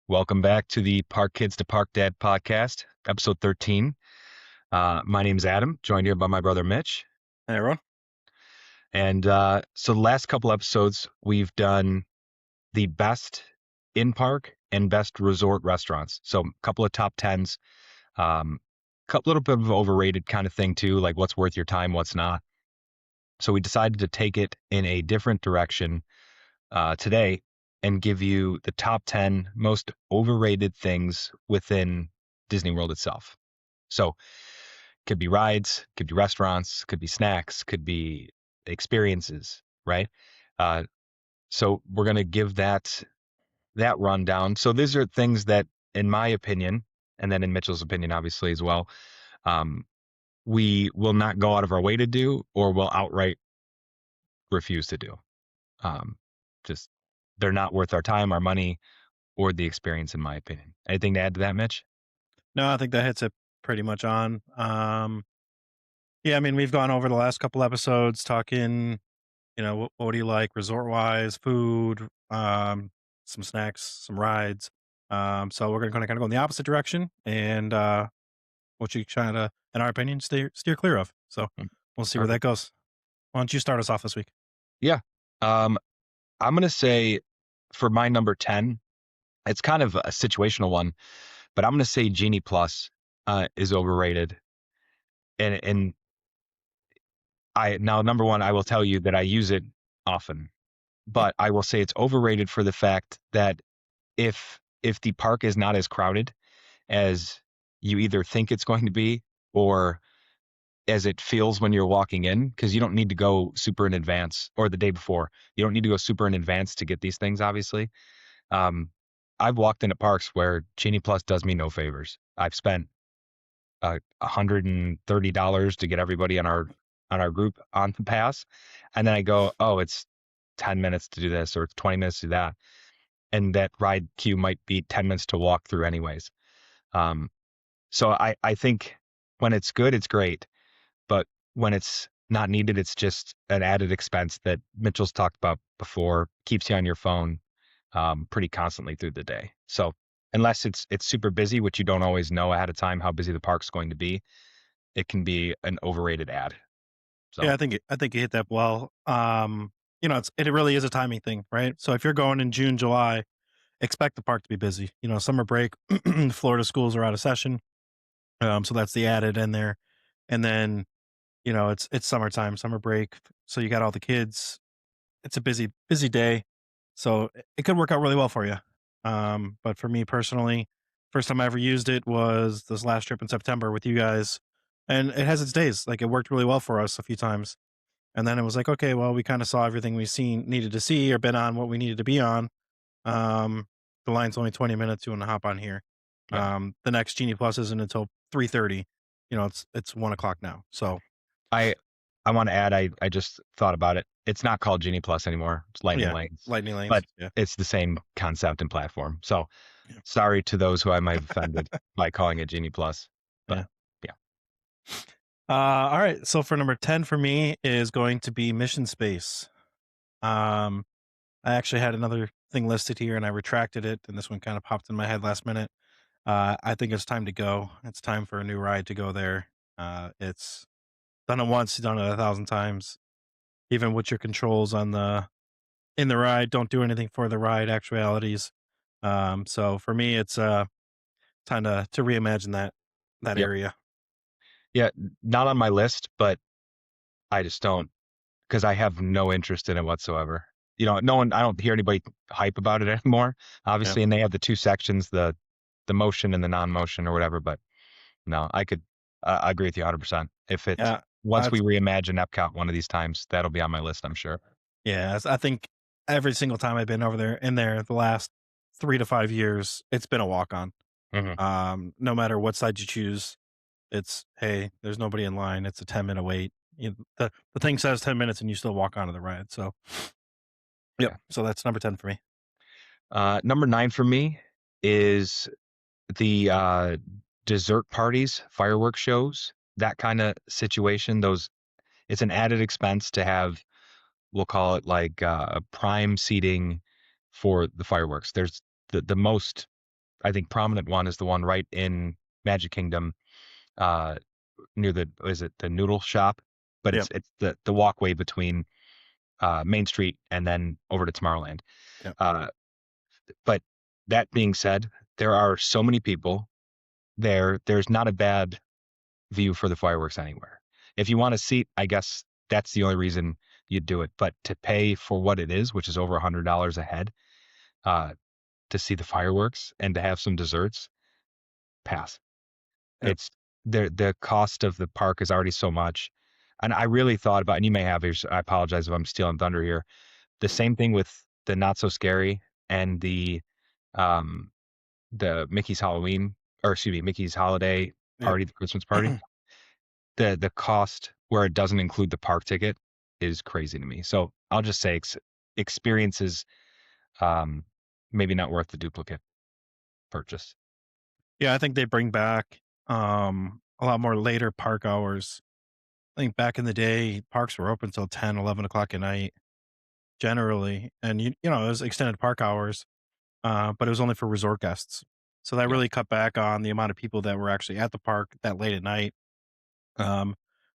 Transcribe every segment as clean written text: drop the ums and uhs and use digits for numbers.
Welcome back to the Park Kids to Park Dad podcast, episode 13. My name is Adam, joined here by my brother Mitch. Hey, everyone. And so the last couple episodes, we've done the best in-park and best resort restaurants. So a couple of top tens, little bit of overrated kind of thing too, like what's worth your time, what's not. So we decided to take it in a different direction today and give you the top 10 most overrated things within Disney World itself. So could be rides, could be restaurants, could be snacks, could be experiences, right? Uh, so we're going to give that rundown. So these are things that, in my opinion, and then in Mitchell's opinion, obviously as well, um, we will not go out of our way to do, or will outright refuse to do. Um, just they're not worth our time, our money, or the experience, in my opinion. Anything to add to that, Mitch? No, I think that hits it pretty much on. Yeah, I mean, we've gone over the last couple episodes talking, what do you like resort wise, food, some snacks, some rides. So we're going to kind of go in the opposite direction and what you try to, in our opinion, steer clear of. So Mm, we'll see where that Perfect. goes. Why don't you start us off this week? Yeah. Um, I'm gonna say for my number 10, it's kind of a situational one, but I'm gonna say Genie Plus is overrated. And I now number one, I will tell you that I use it often, but I will say it's overrated for the fact that if the park is not as crowded as you either think it's going to be, or as it feels when you're walking in, because you don't need to go super in advance, or the day before. You don't need to go super in advance to get these things, obviously. Um, I've walked into parks where Genie Plus does me no favors. I've spent $130 to get everybody on our group on the pass, and then I go, oh, it's 10 minutes to do this, or it's 20 minutes to do that, and that ride queue might be 10 minutes to walk through anyways. Um, so I think when it's good, it's great, but when it's not needed, it's just an added expense that Mitchell's talked about before, keeps you on your phone pretty constantly through the day. So unless it's super busy, which you don't always know ahead of time how busy the park's going to be, it can be an overrated ad. Yeah, So I think you hit that well. It really is a timing thing, right? So if you're going in June, July, expect the park to be busy. Summer break, Florida schools are out of session, so that's the added in there. And then it's summertime, summer break, so you got all the kids. It's a busy day, so it could work out really well for you. But for me personally, first time I ever used it was this last trip in September with you guys, and it has its days. Like it worked really well for us a few times, and then it was like, okay, well, we kind of saw everything we needed to see, or been on what we needed to be on. um, the line's only 20 minutes. You want to hop on here. yeah, The next Genie Plus isn't until 3:30. It's 1 o'clock now. So I I want to add, I just thought about it. It's not called Genie Plus anymore. It's Lightning yeah, Lanes, lightning but lanes. Yeah, it's the same concept and platform. So yeah, sorry to those who I might have offended by calling it Genie Plus, but yeah. yeah, All right. So for number 10 for me is going to be Mission Space. Um, I actually had another thing listed here and I retracted it, and this one kind of popped in my head last minute. I think it's time to go. It's time for a new ride to go there. It's done it once, done it 1,000 times. Even with your controls on the in the ride, don't do anything for the ride actualities. So for me, it's time to reimagine that yep, area. yeah. Not on my list, but I just don't, because I have no interest in it whatsoever. No one, I don't hear anybody hype about it anymore, Yeah, obviously, and they have the two sections, the motion and the non-motion or whatever. But no, I agree with you 100%. If it yeah. Once we That's reimagine Epcot one of these times, that'll be on my list, I'm sure. Yeah, I think every single time I've been over there in there the last 3 to 5 years, it's been a walk on. Hmm. No matter what side you choose, it's, "Hey, there's nobody in line, it's a 10-minute wait." The thing says 10 minutes and you still walk onto the ride, so yep, Yeah. so that's number 10 for me. Number 9 for me is the dessert parties, fireworks shows, that kind of situation. It's an added expense to have, we'll call it like prime seating for the fireworks. There's the most. I think prominent one is the one right in Magic Kingdom, uh, near the is it the noodle shop? But Yep. it's the walkway between Main Street and then over to Tomorrowland. Yep. Uh, but that being said, there are so many people there. There's not a bad view for the fireworks anywhere. If you want a seat, I guess that's the only reason you'd do it. But to pay for what it is, which is over $100 a head, uh, to see the fireworks and to have some desserts, pass. Yep. It's the cost of the park is already so much. And I really thought about, and you may have yours, I apologize if I'm stealing thunder here. The same thing with the Not So Scary and um the Mickey's Halloween, or excuse me, Mickey's Holiday Yep. Party, the Christmas party. The cost where it doesn't include the park ticket is crazy to me. So I'll just say experiences um maybe not worth the duplicate purchase. Yeah, I think they bring back a lot more later park hours. I think back in the day, parks were open till 10, 11 o'clock at night generally, and it was extended park hours, but it was only for resort guests. So that Yeah. really cut back on the amount of people that were actually at the park that late at night. Um,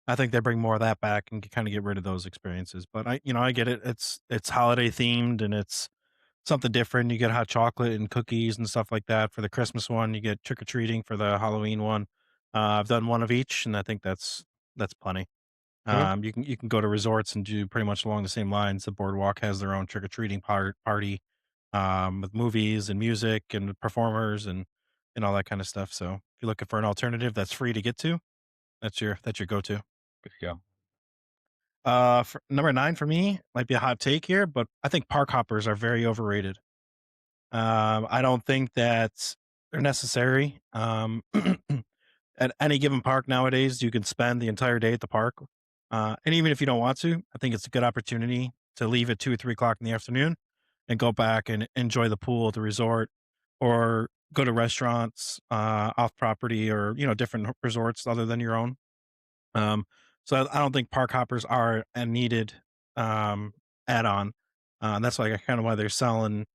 I think they bring more of that back and kind of get rid of those experiences. But I get it. It's holiday themed and it's something different. You get hot chocolate and cookies and stuff like that for the Christmas one. You get trick or treating for the Halloween one. I've done one of each, and I think that's plenty. Okay. You can go to resorts and do pretty much along the same lines. The boardwalk has their own trick or treating party, with movies and music and performers and all that kind of stuff. So if you're looking for an alternative that's free to get to, that's your go to. There you go. For number 9 for me might be a hot take here, but I think park hoppers are very overrated. I don't think that they're necessary. At any given park nowadays, you can spend the entire day at the park. And even if you don't want to, I think it's a good opportunity to leave at 2 or 3 o'clock in the afternoon and go back and enjoy the pool at the resort or go to restaurants off property or, different resorts other than your own. Um, so I don't think park hoppers are a needed um, add on. That's like kind of why they're selling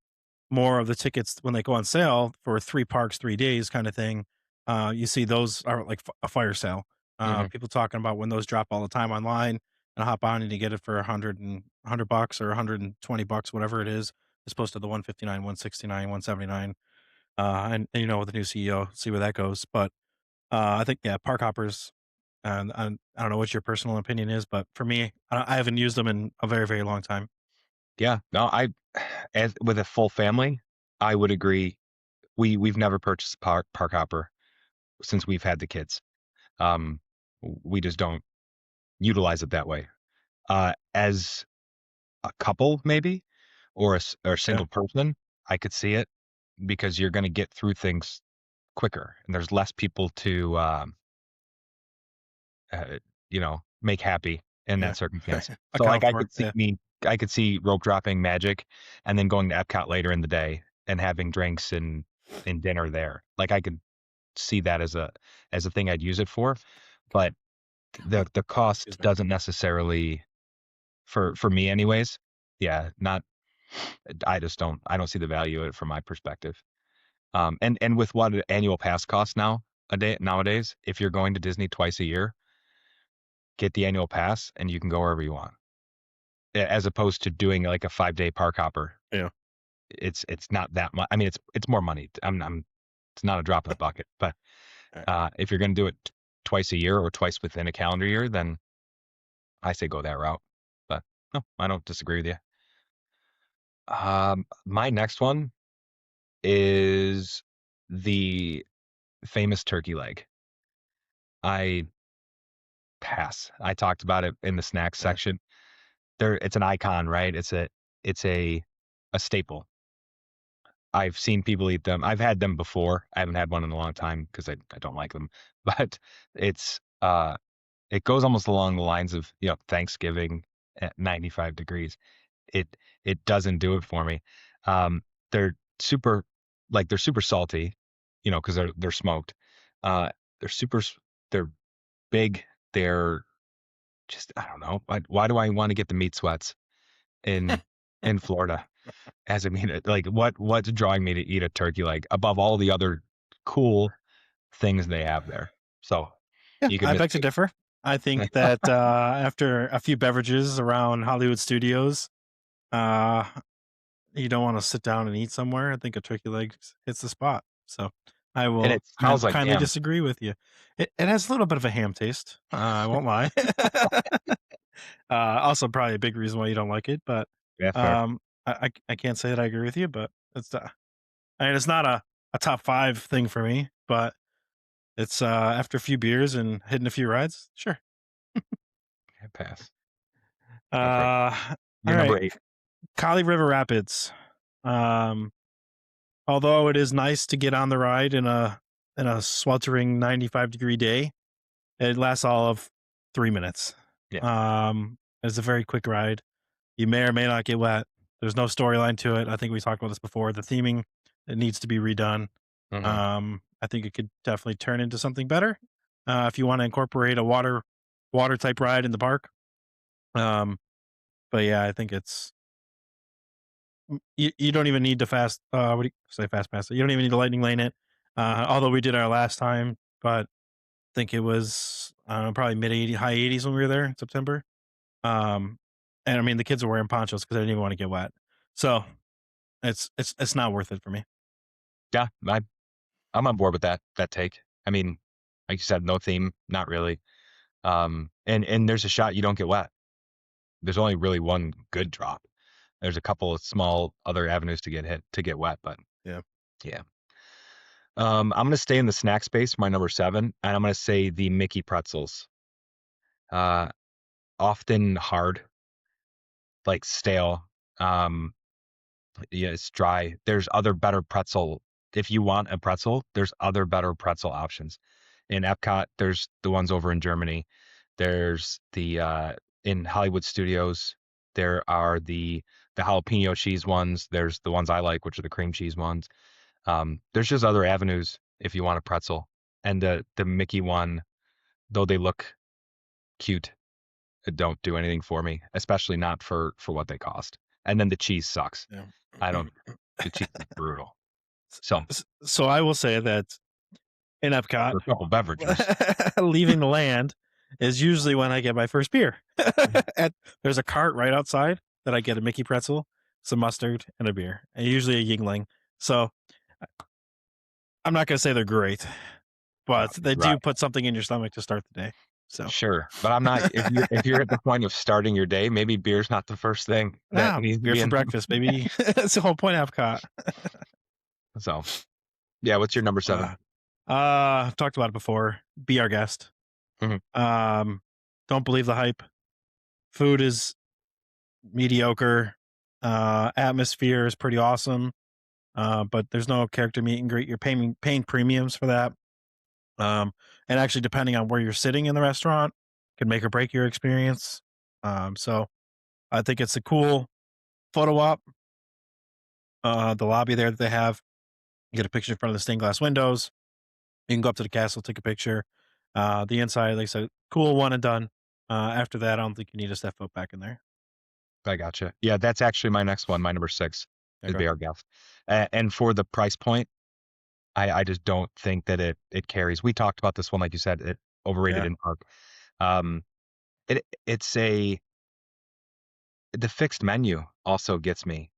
more of the tickets when they go on sale for 3 parks, 3 days kinda thing. You see those are like a fire sale. Hmm. People talking about when those drop all the time online and hop on and you get it for 100 bucks or 120 bucks, whatever it is, as opposed to the 159, 169, 179. And with the new CEO, see where that goes. But, I think, yeah, park hoppers, and I don't know what your personal opinion is, but for me, I haven't used them in a very, very long time. Yeah. No, as with a full family, I would agree. We've never purchased a park hopper since we've had the kids. Um, we just don't utilize it that way. As a couple, maybe, or a Yeah, single person, I could see it because you're going to get through things quicker, and there's less people to make happy in yeah. that circumstance. So like Account for it, yeah. I could see rope dropping Magic and then going to Epcot later in the day and having drinks and dinner there. Like I could see that as a thing I'd use it for, but the Excuse cost me. doesn't necessarily for me anyways. Yeah, not I don't see the value of it from my perspective. And with what an annual pass costs nowadays, if you're going to Disney twice a year, get the annual pass and you can go wherever you want. As opposed to doing like a 5 day park hopper. Yeah. It's not that much. I mean, it's more money. It's not a drop in the bucket. But Alright. if you're going to do it twice a year or twice within a calendar year, then I say go that route. But no, I don't disagree with you. My next one is the famous turkey leg. I pass. I talked about it in the snacks Yeah. section. It's an icon, right? It's a staple. I've seen people eat them. I've had them before. I haven't had one in a long time because I don't like them. But it's it goes almost along the lines of, Thanksgiving at 95 degrees. It it doesn't do it for me. Um, they're super they're super salty, because they're smoked. Uh, they're super they're big. They're just I don't know. Why do I want to get the meat sweats in in Florida? As I mean, like what's drawing me to eat a turkey leg above all the other cool things they have there? So Yeah, you can I miss beg to me. differ. I think that after a few beverages around Hollywood studios, uh, you don't want to sit down and eat somewhere. I think a turkey leg hits the spot. So I And will it smells like kindly ham. disagree with you. It has a little bit of a ham taste. I won't lie. Also, probably a big reason why you don't like it. But Yeah, fair. um, I can't say that I agree with you. But I mean, it's not a top five thing for me. But it's after a few beers and hitting a few rides. Sure. I pass. Go for it. Uh, all You're right. number 8. Kali River Rapids. Um, Although it is nice to get on the ride in a sweltering 95-degree day, it lasts all of 3 minutes. Yeah. It's a very quick ride. You may or may not get wet. There's no storyline to it. I think we talked about this before. The theming, it needs to be redone. Mhm. I think it could definitely turn into something better, if you wanna incorporate a water type ride in the park. Um, but yeah, I think it's you don't even need to fast what do you say fast pass it. You don't even need to lightning lane it. Although we did our last time, but I think it was I don't know, probably mid 80 high 80s when we were there in September. Um, and I mean the kids were wearing ponchos because they didn't even want to get wet. So it's not worth it for me. Yeah, I'm on board with that take. I mean, like you said, no theme, not really. And there's a shot you don't get wet. There's only really one good drop. There's a couple of small other avenues to get wet, but Yeah. yeah. I'm gonna stay in the snack space, my number 7, and I'm gonna say the Mickey pretzels. Uh, Often hard, like stale. Um, yeah, it's dry. There's other better pretzel. If you want a pretzel, there's other better pretzel options. In Epcot, there's the ones over in Germany. There's the in Hollywood Studios, there are the jalapeno cheese ones. There's the ones I like, which are the cream cheese ones. There's just other avenues if you want a pretzel. And the Mickey one, though they look cute, don't do anything for me, especially not for what they cost. And then the cheese sucks. Yeah. I don't the cheese is brutal. So So I will say that in Epcot, for a couple beverages. leaving the land is usually when I get my first beer. And there's a cart right outside that I get a Mickey pretzel, some mustard, and a beer, and usually a Yingling. So I'm not gonna say they're great, but they Right. do put something in your stomach to start the day. So Sure. But I'm not if you're at the point of starting your day, maybe beer's not the first thing that nah, needs to beer be for in. breakfast, baby. That's the whole point of Epcot. So yeah, what's your number 7? Uh, I've talked about it before. Be our guest. Mhm. Um, don't believe the hype. Food is mediocre. Atmosphere is pretty awesome. But there's no character meet and greet. You're paying premiums for that. And actually, depending on where you're sitting in the restaurant, can make or break your experience. So I think it's a cool photo op. The lobby there that they have, you get a picture in front of the stained glass windows. You can go up to the castle, take a picture. The inside, like I said, cool one and done. After that, I don't think you need to step foot back in there. I gotcha. Yeah, that's actually my next one. My number 6 is Okay. Be Our Guest. And for the price point, I just don't think that it carries. We talked about this one, like you said, it overrated Yeah. in park. Um, it's a the fixed menu also gets me.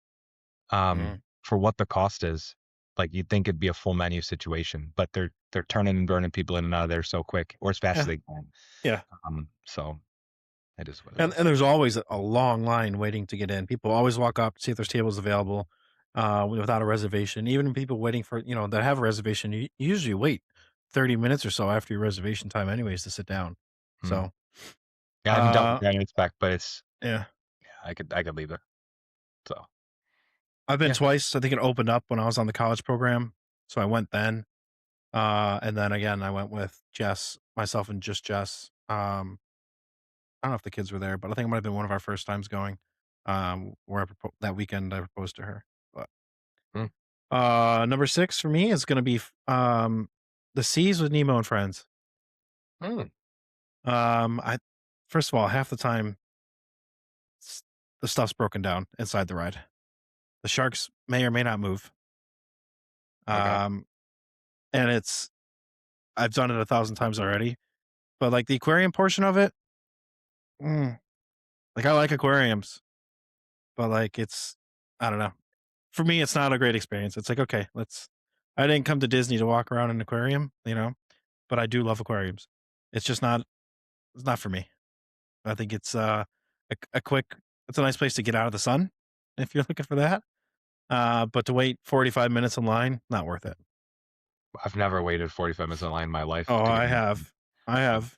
Mhm. For what the cost is. Like you'd think it'd be a full menu situation, but they're turning and burning people in and out of there so quick or as fast as Yeah. they can. Yeah. So it is what it And is. there's always a long line waiting to get in. People always walk up, see if there's tables available, without a reservation. Even people waiting for that have a reservation, you usually wait 30 minutes or so after your reservation time, anyways, to sit down. Hmm. So, Yeah, I haven't dealt with uh, that in spec, but it's yeah, yeah, I could leave it. So I've been yeah. twice. I think it opened up when I was on the college program, so I went then. And then again, I went with Jess, myself, and just Jess. I don't know if the kids were there, but I think it might have been one of our first times going. Where that weekend I proposed to her. But Mm, number 6 for me is gonna be The Seas with Nemo and Friends. mm. I First of all, half the time, s the stuff's broken down inside the ride. The sharks may or may not move. Okay. Um, and it's I've done it 1,000 times already, but, like, the aquarium portion of it, mm, like, I like aquariums, but, like, it's I don't know. For me, it's not a great experience. It's like, okay, let's I didn't come to Disney to walk around an aquarium, but I do love aquariums. It's just not it's not for me. I think it's, a quick it's a nice place to get out of the sun if you're looking for that, but to wait 45 minutes in line, not worth it. I've never waited 45 minutes in line in my life Oh, to I get in. have. I So, have.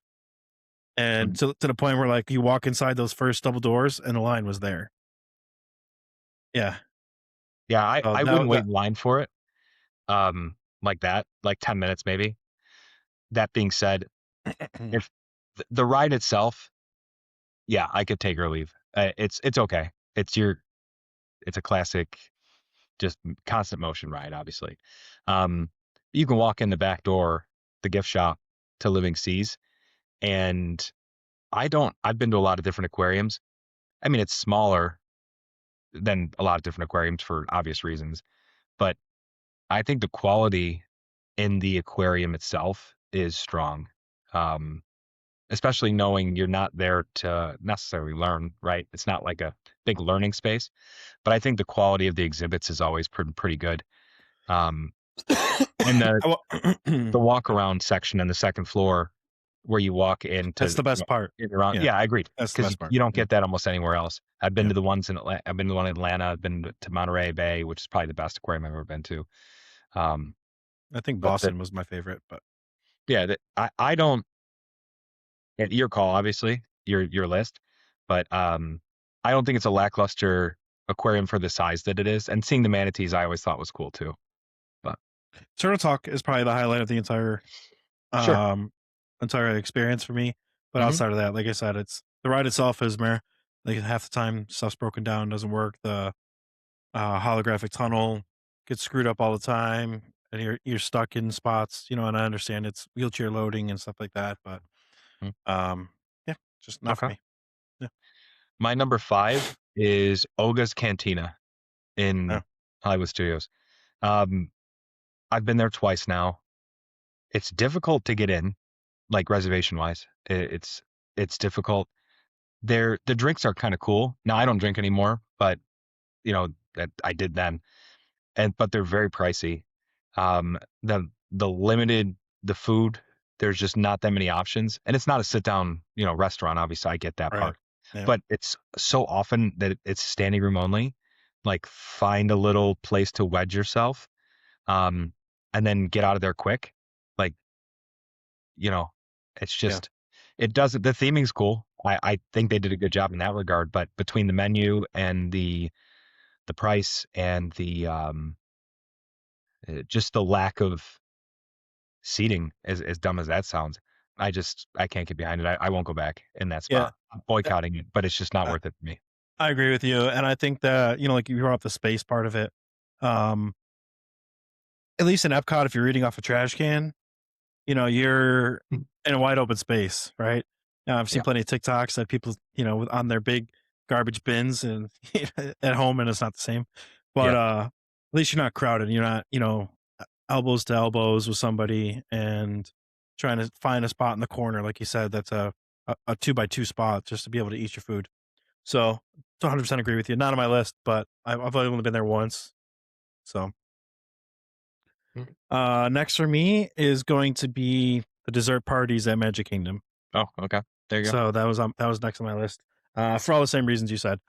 And mm, to the point where, like, you walk inside those first double doors and the line was there. Yeah. yeah, I, Oh, I that wouldn't wait that in line for it. Like that, like 10 minutes maybe. That being said, if the ride itself, yeah, I could take or leave. It's okay. It's a classic, just constant motion ride, obviously. Um, you can walk in the back door, the gift shop to Living Seas, and I've been to a lot of different aquariums. I mean, it's smaller than a lot of different aquariums for obvious reasons, but I think the quality in the aquarium itself is strong. Um, Especially knowing you're not there to necessarily learn, right? It's not like a big learning space, but I think the quality of the exhibits is always pretty good. Um, and I wa the walk around section on the second floor where you walk That's into, the best part. in around, Yeah, yeah, I agreed, that's the because best part. you don't Yeah, get that almost anywhere else. yeah. I've been to the one in Atlanta. I've been to Monterey Bay, which is probably the best aquarium I've ever been to. Um, I think but Boston was my favorite, but yeah, I don't. Your call, obviously, your list, but I don't think it's a lackluster aquarium for the size that it is. And seeing the manatees, I always thought was cool too. But Turtle Talk is probably the highlight of the sure. um, entire experience for me. But Hmm. outside of that, like I said, it's the ride itself is meh. Like half the time, stuff's broken down, doesn't work. The holographic tunnel gets screwed up all the time, and you're stuck in spots. And I understand it's wheelchair loading and stuff like that, but um, yeah, just not for Okay. me. Yeah, My number five is Oga's Cantina yeah, in Hollywood Studios. Um, I've been there twice now. It's difficult to get in, like reservation wise. It's difficult. The drinks are kind of cool. Now I don't drink anymore, but you know that I did then, and but they're very pricey. The limited the food, there's just not that many options, and it's not a sit down restaurant. Obviously, I get that right. part, Yeah, but it's so often that it's standing room only. Like find a little place to wedge yourself, um, and then get out of there quick. Like you know, it's yeah, just it does the theming's cool. I think they did a good job in that regard, but between the menu and the price and the just the lack of seating, as dumb as that sounds, I can't get behind it. I won't go back in that yeah. spot. I'm boycotting it, but it's just not I, worth it for me. I agree with you, and I think that like you brought up the space part of it. Um, at least in Epcot, if you're reading off a trash can, you're Mm. in a wide open space, right? Now, I've seen Yeah, plenty of TikToks that people, on their big garbage bins and at home, and it's not the same. But yeah. at least you're not crowded. You're not, elbows to elbows with somebody and trying to find a spot in the corner, like you said. That's a 2 by 2 spot just to be able to eat your food. So, 100% agree with you. Not on my list, but I've only been there once. So, Mm. next for me is going to be the dessert parties at Magic Kingdom. Oh, okay. There you go. So that was next on my list. For all the same reasons you said.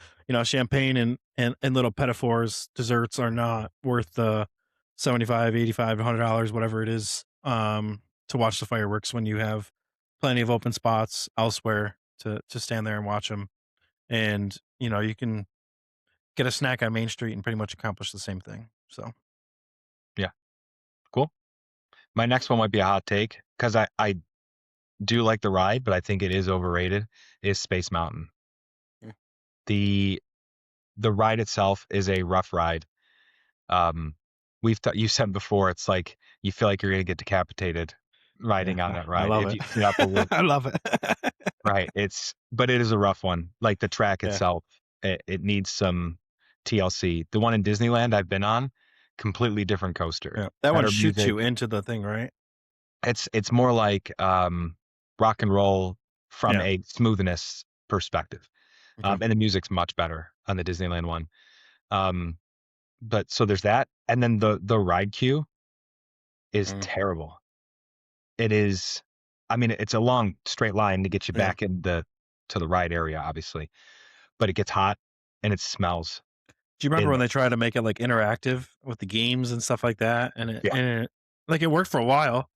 Champagne and little petitfours desserts are not worth the 75, 85, $100, whatever it is, to watch the fireworks when you have plenty of open spots elsewhere to stand there and watch them. And, you can get a snack on Main Street and pretty much accomplish the same thing. So, Yeah, cool. My next one might be a hot take because I do like the ride, but I think it is overrated. Is Space Mountain. mm, The the ride itself is a rough ride. Um, you said before, it's like you feel like you're gonna get decapitated yeah, riding on that I ride love if it. you sit up a little. I love it. Right. But it is a rough one. Like the track Yeah. itself, it needs some. TLC. The one in Disneyland I've been on, completely different coaster. Yeah. That one Better shoots music. you into the thing, right? It's more like rock and roll from Yeah. a smoothness perspective. Okay. And the music's much better on the Disneyland one. Um, but so there's that, and then the ride queue is Mm, terrible. It is, I mean, it's a long straight line to get you yeah. back in the to the ride area, obviously, but it gets hot and it smells Do you remember in when there. they tried to make it like interactive with the games and stuff like that? Yeah. Like it worked for a while,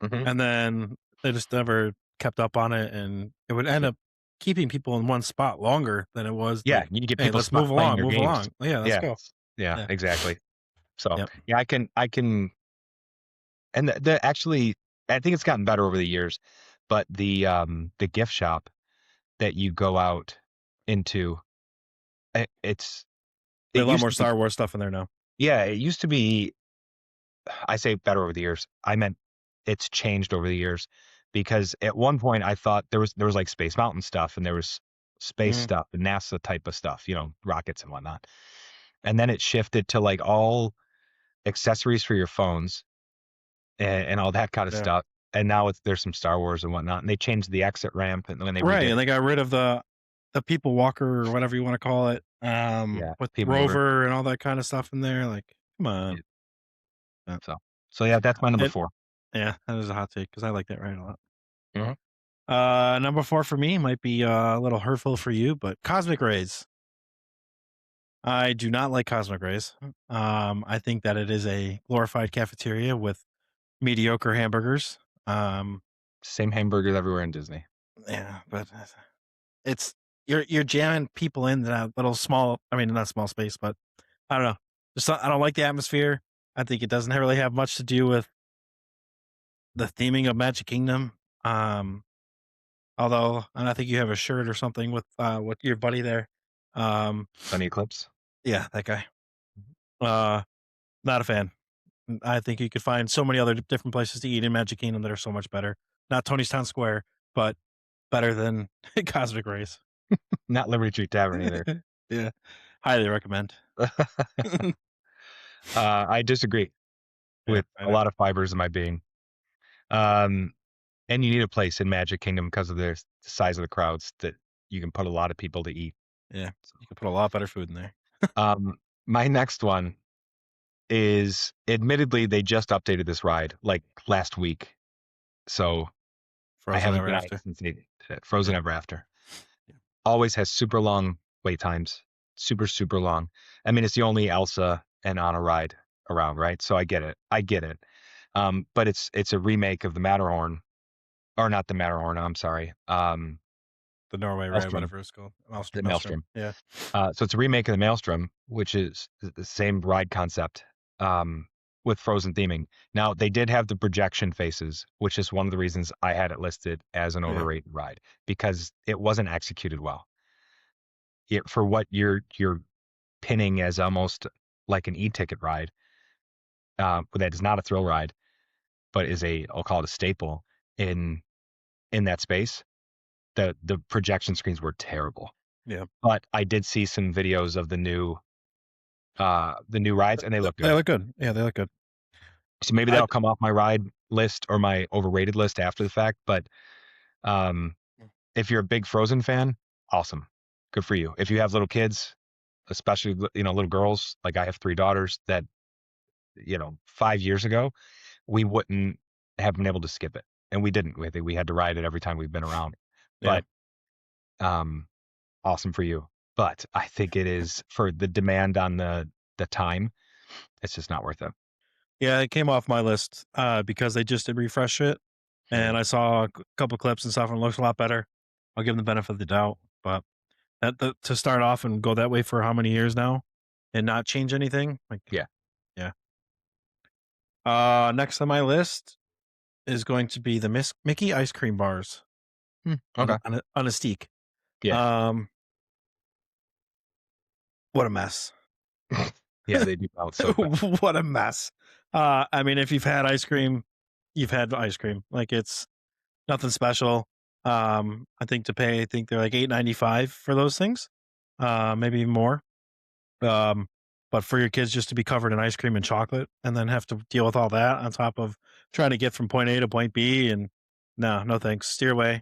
Hmm. and then they just never kept up on it, and it would end Yeah. up keeping people in one spot longer than it was Yeah, like, you can get hey, people let's stuck playing your move games. along. Yeah, let's Yeah, go. yeah, Yeah. exactly. So Yep. yeah, I can, and the actually, I think it's gotten better over the years, but the gift shop that you go out into, it's They it have a lot used more to be, Star Wars stuff in there now. yeah, it used to be. I say better over the years. I meant it's changed over the years because at one point I thought there was like Space Mountain stuff and there was space Mm, stuff and NASA type of stuff, rockets and whatnot. And then it shifted to like all accessories for your phones and all that kind of yeah. stuff. And now there's some Star Wars and whatnot. And they changed the exit ramp and when they Right, redid and it. they got rid of the people walker or whatever you want to call it, Yeah, with people mover. Rover and all that kind of stuff in there. Like, come Yeah, on. Yeah. so yeah, that's my number It, four. yeah, that is a hot take because I like that ride a lot. Mhm. Number 4 for me might be a little hurtful for you, but Cosmic Rays. I do not like Cosmic Rays. I think that it is a glorified cafeteria with mediocre hamburgers. Um, Same hamburgers everywhere in Disney. yeah, but it's you're jamming people in that little small. I mean, not small space, but I don't know. I don't like the atmosphere. I think it doesn't really have much to do with the theming of Magic Kingdom. Um, Although, and I think you have a shirt or something with your buddy there. Um, Sunny Eclipse. yeah, that guy. Uh, Not a fan. I think you could find so many other different places to eat in Magic Kingdom that are so much better. Not Tony's Town Square, but better than Cosmic Rays. Not Liberty Tree Tavern either. Yeah, highly recommend. I disagree Yeah, with I a know. lot of fibers in my being. Um, and you need a place in Magic Kingdom because of the size of the crowds that you can put a lot of people to eat. Yeah, So, you could put a lot better food in there. my next one is admittedly they just updated this ride like last week, so I Frozen haven't Ever been on it After. since Frozen Yeah, Ever After. yeah, Always has super long wait times, super super long. I mean, it's the only Elsa and Anna ride around, right? So I get it, I get it. But it's a remake of the Matterhorn, or not the Matterhorn. I'm sorry, the Norway Ride, Maelstrom, whatever it's called, the Maelstrom. Maelstrom. Yeah, So it's a remake of the Maelstrom, which is the same ride concept, with Frozen theming. Now they did have the projection faces, which is one of the reasons I had it listed as an yeah, overrated ride because it wasn't executed well. For what you're pinning as almost like an e-ticket ride, that is not a thrill ride, but is I'll call it a staple in that space. The projection screens were terrible. yeah. But I did see some videos of the new rides, and they look They good. look good. Yeah, they look good. So maybe I that'll come off my ride list or my overrated list after the fact. But um, if you're a big Frozen fan, awesome, good for you. If you have little kids, especially little girls, like I have three daughters that 5 years ago we wouldn't have been able to skip it, and we didn't. We had to ride it every time we've been around. yeah. But um, awesome for you. But I think it is for the demand on the time. It's just not worth it. Yeah, it came off my list, because they just did refresh it, Mhm. and I saw a couple clips and stuff, and it looks a lot better. I'll give them the benefit of the doubt, but to start off and go that way for how many years now, and not change anything, like, Yeah. yeah. Next on my list is going to be the Mickey ice cream bars Okay. on a steak. Yeah. Um, what a mess! Yeah, they do out so fast. What a mess! I mean, if you've had ice cream, you've had ice cream. Like it's nothing special. I think they're like $8.95 for those things, maybe more. Um, but for your kids just to be covered in ice cream and chocolate and then have to deal with all that on top of trying to get from point A to point B, and no thanks. Steer away.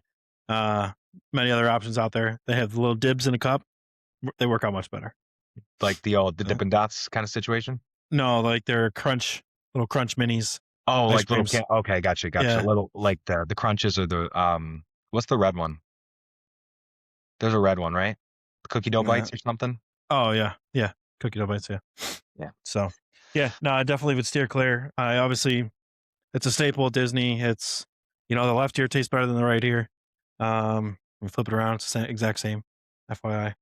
Uh, Many other options out there. They have the little dibs in a cup. They work out much better. Like the Uh, Dippin' Dots kind of situation. no, like they're little crunch minis, Oh, ice like little creams. okay, gotcha. Yeah, Little like the crunches or the what's the red one? There's a red one, right? Cookie dough uh, bites or something. oh yeah, cookie dough bites. Yeah. Yeah. So yeah, no, I definitely would steer clear. I obviously it's a staple at Disney. It's the left ear tastes better than the right ear. We flip it around, it's the exact same. FYI.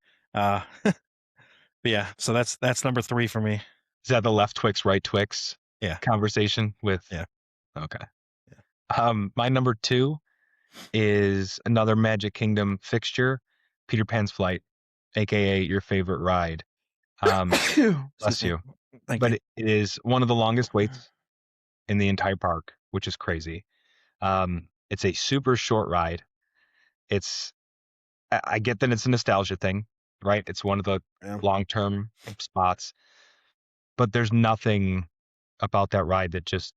But yeah, so that's number 3 for me. Is that the left Twix, right Twix Yeah, conversation with? yeah, Okay. yeah. My number 2 is another Magic Kingdom fixture, Peter Pan's Flight, aka your favorite ride. Um, Excuse Bless me. you. Thank But you. it is one of the longest waits in the entire park, which is crazy. It's a super short ride. It's I get that it's a nostalgia thing, right? It's one of the Yeah. long-term spots, but there's nothing about that ride that just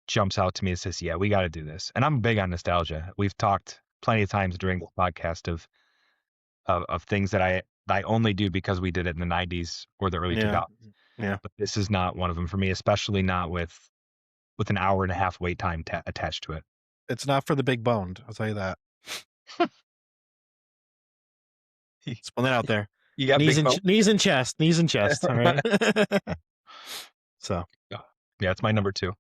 jumps out to me and says, "Yeah, we got to do this." And I'm big on nostalgia. We've talked plenty of times during this podcast of things that I only do because we did it in the 90s or the early Yeah. 2000s. Yeah. But this is not one of them for me, especially not with an hour and a half wait time attached to it. It's not for the big boned, I'll tell you that. Just putting that out there. You got big phone? Knees and chest, all right? So, Yeah, it's my number 2.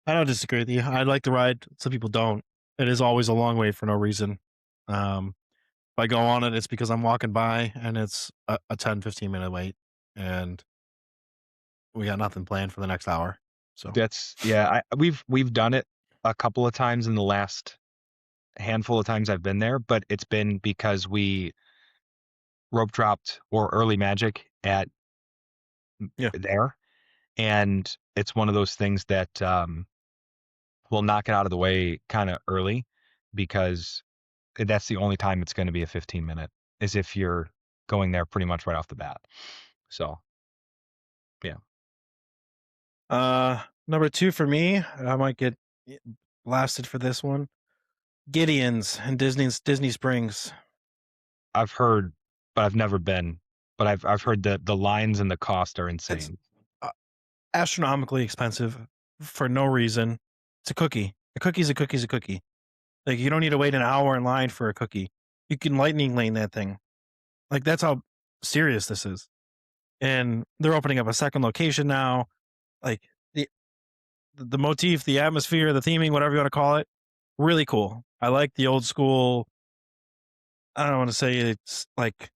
I don't disagree with you. I like the ride. Some people don't. It is always a long wait for no reason. Um, if I go on it, it's because I'm walking by and it's a 10, 15-minute wait, and we got nothing planned for the next hour. So, That's yeah, we've done it a couple of times in the last handful of times I've been there, but it's been because we rope dropped or early magic at yeah. there, and it's one of those things that we'll knock it out of the way kind of early because that's the only time it's going to be a 15-minute is if you're going there pretty much right off the bat. So, yeah. Number 2 for me, I might get blasted for this one. Gideon's and Disney Springs. I've heard, but I've never been. But I've heard the lines and the cost are It's insane. uh, astronomically expensive for no reason. It's a cookie. A cookie's a cookie's a cookie. Like you don't need to wait an hour in line for a cookie. You can lightning lane that thing. Like that's how serious this is. And they're opening up a second location now. Like the the motif, the atmosphere, the theming, whatever you want to call it, really cool. I like the old school. I don't want to say it's like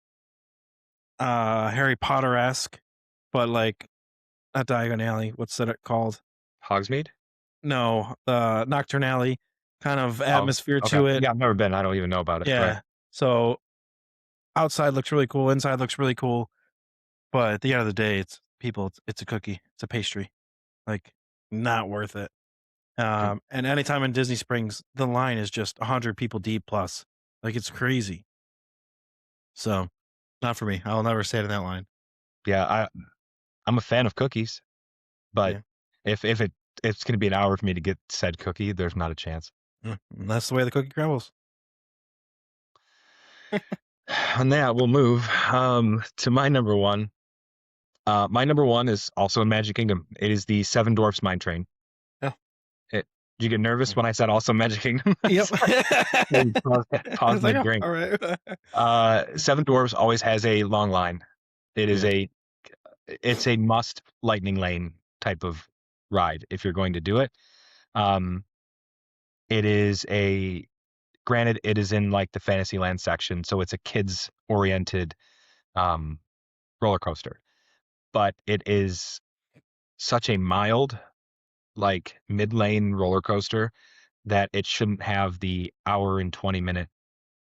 Harry Potter esque, but like not Diagon Alley. What's that called? Hogsmeade? No, the Nocturne Alley kind of Oh, atmosphere okay. to it. Yeah, I've never been. I don't even know about it. Right. Yeah. So outside looks really cool. Inside looks really cool. But at the end of the day, it's people. It's a cookie. It's a pastry. Like not worth it. And anytime in Disney Springs, the line is just 100 people deep plus. Like it's crazy. So not for me. I'll never stay in that line. Yeah, I'm a fan of cookies, but Yeah. if it's going to be an hour for me to get said cookie, there's not a chance. And that's the way the cookie crumbles. On that, we'll move to my number 1. My number 1 is also in Magic Kingdom. It is the Seven Dwarfs Mine Train. Yeah. Did you get nervous when I said also Magic Kingdom? Yep. Maybe pause It's like, mid oh, drink. all right. Seven Dwarfs always has a long line. It is Yeah. it's a must lightning lane type of ride if you're going to do it. Um, it is a granted it is in like the Fantasyland section, so it's a kids oriented um, roller coaster, but it is such a mild like mid lane roller coaster that it shouldn't have the hour and 20-minute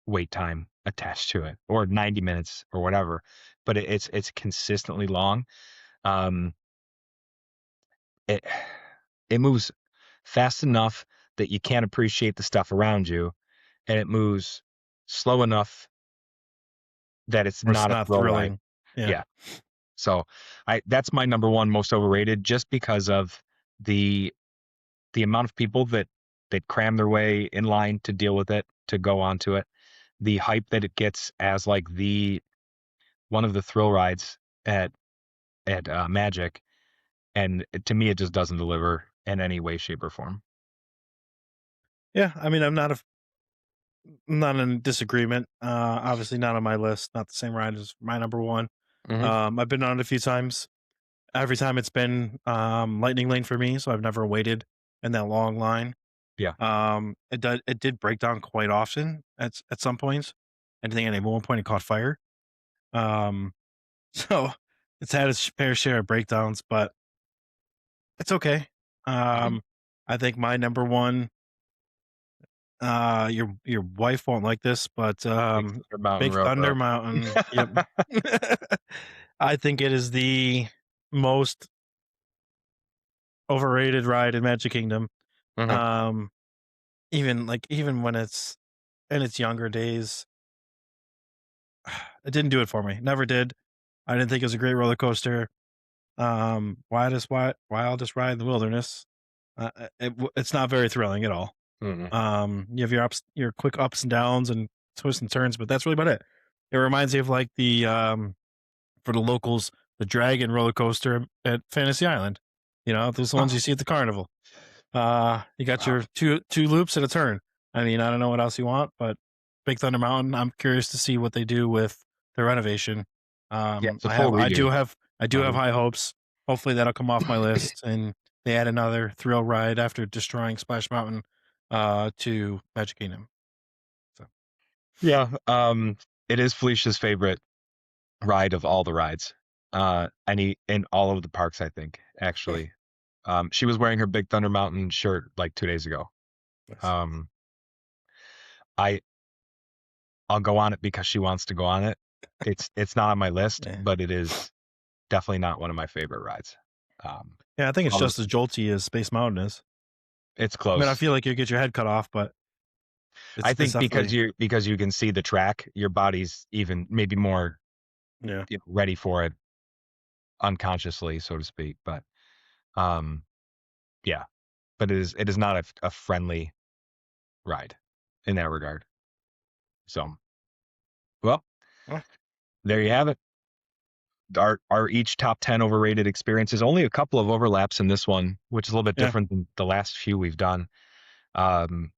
wait time attached to it or 90 minutes or whatever, but it's consistently long. Um, it it moves fast enough that you can't appreciate the stuff around you, and it moves slow enough that it's Or it's not a not thrill ride. thrilling. Yeah. Yeah. So that's my number one most overrated, just because of the the amount of people that cram their way in line to deal with it, to go onto it, the hype that it gets as like the one of the thrill rides at Magic, and to me it just doesn't deliver in any way, shape, or form. Yeah. I mean, I'm not in disagreement. Obviously not on my list. Not the same ride as my number one. Hmm. I've been on it a few times. Every time it's been lightning lane for me, so I've never waited in that long line. Yeah. It did break down quite often at some points. I think at one point it caught fire. Um, so it's had its fair share of breakdowns, but it's okay. Mhm. Um, I think my number one, your wife won't like this, but Big Thunder Mountain Big Thunder Railroad. Mountain. Yep. I think it is the most overrated ride in Magic Kingdom. Hmm. Um, even when it's in its younger days, it didn't do it for me. Never did. I didn't think it was a great roller coaster. Wildest ride in the wilderness. It's not very thrilling at all. Hmm. You have your quick ups and downs and twists and turns, but that's really about it. It reminds me of like the for the locals, the Dragon roller coaster at Fantasy Island. Those ones Oh, you see at the carnival. You got wow. your two loops and a turn. I mean, I don't know what else you want, but Big Thunder Mountain, I'm curious to see what they do with the renovation. Yeah, it's a I full have I do redo. have I do have Um, high hopes. Hopefully that'll come off my list and they add another thrill ride after destroying Splash Mountain to Magic Kingdom. So yeah, it is Felicia's favorite ride of all the rides. Any in all of the parks, I think, actually. She was wearing her Big Thunder Mountain shirt like 2 days ago. nice. Um, I I'll go on it because she wants to go on it. It's not on my list, Yeah. but it is definitely not one of my favorite rides. Um, Yeah, I think it's although just as jolty as Space Mountain is. it's I mean, I close. feel like you get your head cut off, but I it's think definitely because you can see the track, your body's even maybe more, yeah. ready for it unconsciously, so to speak. But um, yeah, but it is not a friendly ride in that regard. So, well, Well, there you have it. Our each top 10 overrated experiences. Only a couple of overlaps in this one, which is a little bit yeah. different than the last few we've done. Um,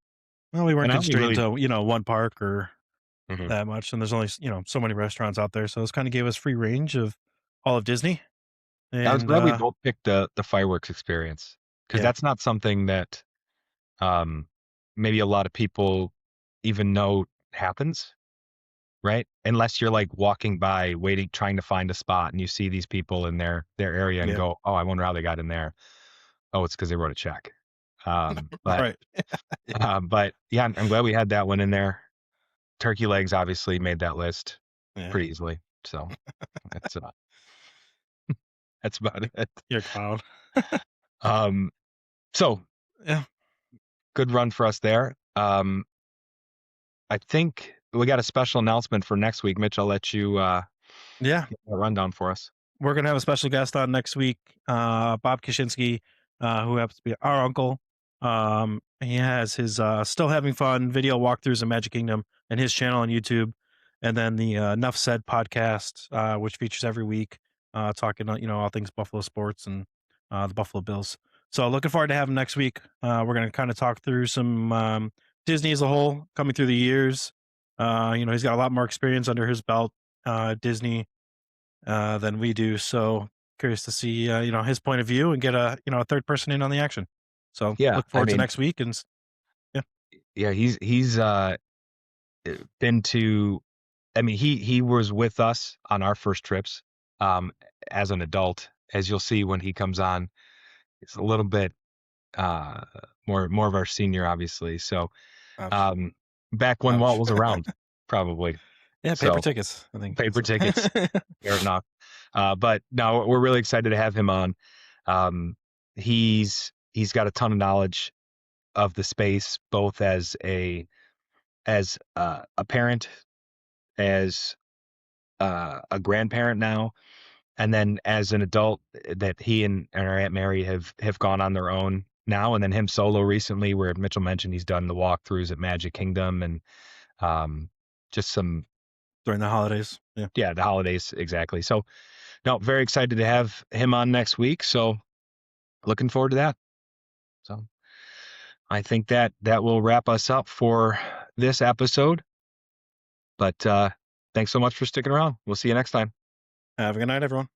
Well, we weren't and I only constrained really, to, one park or mhm. that much, and there's only, so many restaurants out there, so this kinda gave us free range of all of Disney, I was and, glad we both picked the fireworks experience, because yeah, that's not something that um, maybe a lot of people even know happens, right? Unless you're like walking by, waiting, trying to find a spot, and you see these people in their area and yeah, go, "Oh, I wonder how they got in there." Oh, it's because they wrote a check. But right. Yeah, but yeah, I'm glad we had that one in there. Turkey legs obviously made that list yeah. pretty easily. So that's that's about it. You're a clown. Um, so Yeah, good run for us there. I think we got a special announcement for next week. Mitch, I'll let you yeah. get that rundown for us. We're gonna have a special guest on next week, Bob Kaczynski, who happens to be our uncle. He has his Still Having Fun video walkthroughs of Magic Kingdom and his channel on YouTube, and then the Enough Said podcast, which features every week, talking all things Buffalo sports and the Buffalo Bills. So looking forward to having him next week. We're gonna kind of talk through some Disney as a whole coming through the years. He's got a lot more experience under his belt, Disney than we do. So curious to see his point of view and get a third person in on the action. So Yeah, look I forward to mean, next week and yeah, yeah, he's been to. I mean, he was with us on our first trips um, as an adult. As you'll see when he comes on, it's a little bit uh, more of our senior, obviously. So ouch, um, back when Walt ouch. was around, probably. Yeah, paper So tickets. I think paper that's tickets, fair enough. But no, we're really excited to have him on. Um, he's got a ton of knowledge of the space, both as a parent, as a grandparent now, and then as an adult, that he and our Aunt Mary have gone on their own now, and then him solo recently, where Mitchell mentioned he's done the walkthroughs at Magic Kingdom and um, just some, during the holidays. Yeah. yeah, the holidays exactly. So no, very excited to have him on next week. So looking forward to that. So I think that will wrap us up for this episode. But thanks so much for sticking around. We'll see you next time. Have a good night, everyone.